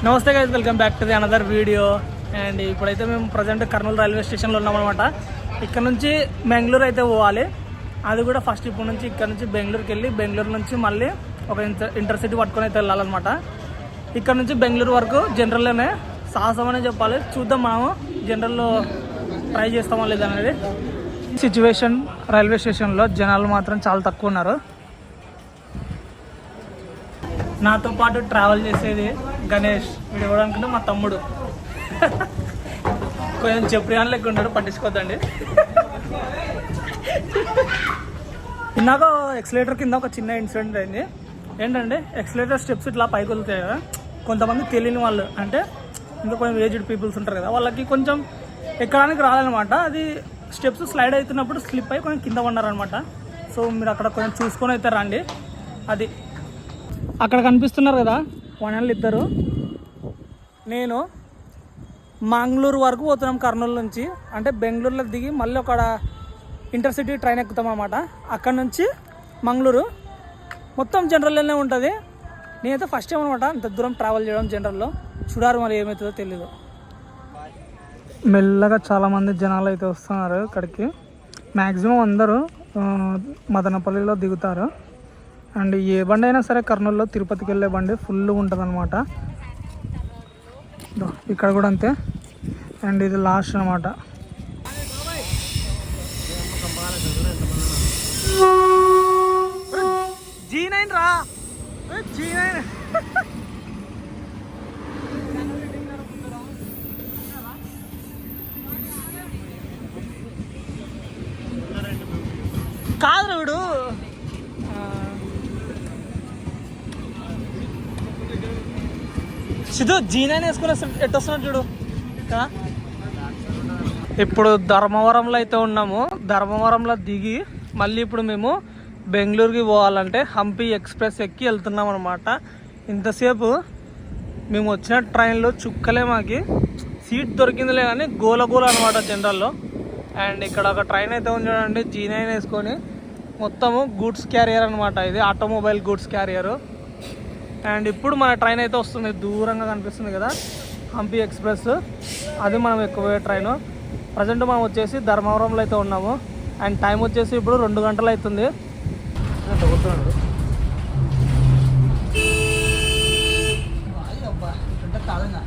నమస్తే guys, welcome back to the another video. And ఇప్పుడైతే మేము ప్రజెంట్ కర్నూలు రైల్వే స్టేషన్లో ఉన్నామన్నమాట. ఇక్కడ నుంచి బెంగళూరు అయితే పోవాలి. అది కూడా ఫస్ట్ ఇప్పుడు నుంచి ఇక్కడ నుంచి బెంగళూరుకి వెళ్ళి బెంగళూరు నుంచి మళ్ళీ ఒక ఇంటర్సిటీ పట్టుకొని అయితే వెళ్ళాలన్నమాట. ఇక్కడ నుంచి బెంగళూరు వరకు జనరల్లోనే సాహసం అనే చెప్పాలి. చూద్దాం మనము జనరల్లో ట్రై చేస్తామో లేదనేది. సిచ్యువేషన్ రైల్వే స్టేషన్లో జనాలు మాత్రం చాలా తక్కువ ఉన్నారు. నాతో పాటు ట్రావెల్ చేసేది గణేష్, వీడు ఇవ్వడానికంటే మా తమ్ముడు. కొంచెం చెప్పియాన్ లెక్క ఉన్నాడు, పట్టించుకోద్దండి. ఇందాక ఎక్సలేటర్ కింద ఒక చిన్న ఇన్సిడెంట్ అయింది. ఏంటంటే ఎక్సలేటర్ స్టెప్స్ ఇట్లా పైకి వెళ్తాయి కదా, కొంతమంది తెలియని వాళ్ళు అంటే ఇంకా కొంచెం ఏజ్డ్ పీపుల్స్ ఉంటారు కదా, వాళ్ళకి కొంచెం ఎక్కడానికి రాదనమాట. అది స్టెప్స్ స్లైడ్ అవుతున్నప్పుడు స్లిప్ అయ్యి కొంచెం కింద పన్నారనమాట. సో మీరు అక్కడ కొంచెం చూసుకొని అయితే రండి. అది అక్కడ కనిపిస్తున్నారు కదా వనళ్ళు ఇద్దరు. నేను మంగళూరు వరకు పోతున్నాం కర్నూలు నుంచి. అంటే బెంగళూరులో దిగి మళ్ళీ ఒక ఇంటర్సిటీ ట్రైన్ ఎక్కుతాం అన్నమాట. అక్కడ నుంచి మంగళూరు మొత్తం జనరల్లోనే ఉంటుంది. నేనైతే ఫస్ట్ టైం అనమాట అంత దూరం ట్రావెల్ చేయడం జనరల్లో. చూడారు మరి ఏమవుతుందో తెలీదు. మెల్లగా చాలామంది జనాలు అయితే వస్తున్నారు ఇక్కడికి. మ్యాక్సిమం అందరూ మదనపల్లిలో దిగుతారు. అండ్ ఏ బండి అయినా సరే కర్నూలులో తిరుపతికి వెళ్ళే బండి ఫుల్గా ఉంటుంది అనమాట. ఇక్కడ కూడా అంతే. అండ్ ఇది లాస్ట్ అనమాట. G9 రా, G9. కాదు వీడు సిద్ధు G9 వేసుకుని ఎట్టు వస్తున్నాడు చూడు. ఇప్పుడు ధర్మవరంలో అయితే ఉన్నాము. ధర్మవరంలో దిగి మళ్ళీ ఇప్పుడు మేము బెంగళూరుకి పోవాలంటే హంపి ఎక్స్ప్రెస్ ఎక్కి వెళ్తున్నాం అనమాట. ఇంతసేపు మేము వచ్చిన ట్రైన్లో చుక్కలే, మాకి సీట్ దొరికిందిలే కానీ గోల అనమాట జనరల్లో. అండ్ ఇక్కడ ఒక ట్రైన్ అయితే ఉంది చూడండి, G9 వేసుకొని. మొత్తము గూడ్స్ క్యారియర్ అనమాట, ఇది ఆటోమొబైల్ గూడ్స్ క్యారియరు. అండ్ ఇప్పుడు మన ట్రైన్ అయితే వస్తుంది, దూరంగా కనిపిస్తుంది కదా హంపి ఎక్స్ప్రెస్. అది మనం ఎక్కువ ట్రైను. ప్రజెంట్ మనం వచ్చేసి ధర్మవరంలో అయితే ఉన్నాము. అండ్ టైం వచ్చేసి ఇప్పుడు 2 గంటలు అవుతుంది. కాదంగా